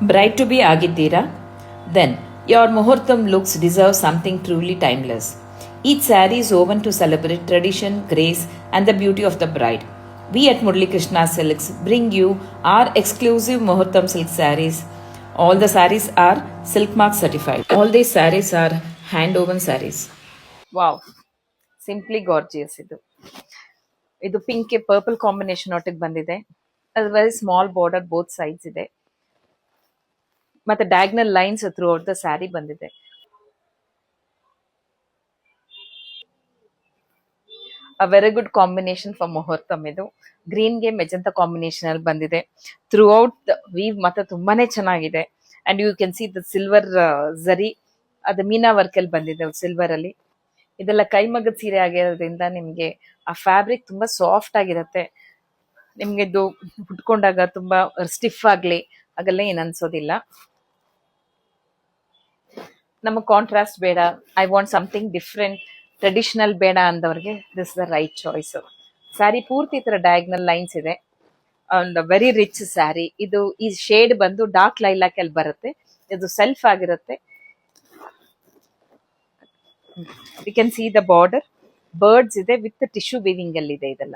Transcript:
Bride to be ಆಗಿದ್ದೀರಾ? Then your muhurtam looks deserve something truly timeless. Each saree is woven to celebrate tradition, grace, and the beauty of the bride. We at Murli Krishna Silks bring you our exclusive muhurtam silk sarees. All the sarees are silk mark certified. All these sarees are hand woven sarees. Wow, simply gorgeous ಇದು pink purple combination ಒಟ್ಟಿಗೆ ಬಂದಿದೆ. ಅದು very small border both sides ಇದೆ, ಮತ್ತೆ diagonal lines throughout the saree ಬಂದಿದೆ. A very good combination for muhurtham. ಇದು ಗ್ರೀನ್ಗೆ ಮೆಜಂತ combination ಅಲ್ಲಿ ಬಂದಿದೆ. ಥ್ರೂ ಔಟ್ ದ ವೀವ್ ಮತ್ತೆ ತುಂಬಾನೇ ಚೆನ್ನಾಗಿದೆ. And you can see the silver zari, ಅದು ಮೀನಾ ವರ್ಕ್ ಅಲ್ಲಿ ಬಂದಿದೆ ಸಿಲ್ವರ್ ಅಲ್ಲಿ. ಇದೆಲ್ಲ ಕೈಮಗ್ಗದ ಸೀರೆ ಆಗಿರೋದ್ರಿಂದ ನಿಮ್ಗೆ ಆ ಫ್ಯಾಬ್ರಿಕ್ ತುಂಬಾ ಸಾಫ್ಟ್ ಆಗಿರುತ್ತೆ. ನಿಮ್ಗೆ ಇದು ಉಟ್ಕೊಂಡಾಗ ತುಂಬಾ ಸ್ಟಿಫ್ ಆಗ್ಲಿ ಹಾಗೆಲ್ಲ ಏನ್ ಅನ್ಸೋದಿಲ್ಲ. ನಮಗೆ ಕಾಂಟ್ರಾಸ್ಟ್ ಬೇಡ, I want something different, traditional ಬೇಡ ಅಂದವ್ರಿಗೆ this the right choice. Saree ಪೂರ್ತಿ ಈ ತರ ಡಯಾಗ್ನಲ್ ಲೈನ್ಸ್ ಇದೆ. ಒಂದು ವೆರಿ ರಿಚ್ ಸ್ಯಾರಿ ಇದು. ಈ ಶೇಡ್ ಬಂದು ಡಾರ್ಕ್ ಲೈಲಾಕ್ ಅಲ್ಲಿ ಬರುತ್ತೆ. ಇದು ಸೆಲ್ಫ್ ಆಗಿರುತ್ತೆ. We can see the border birds ಇದೆ ವಿತ್ ಟಿಶ್ಯೂ ವೀವಿಂಗ್ ಅಲ್ಲಿ ಇದೆ ಇದೆಲ್ಲ.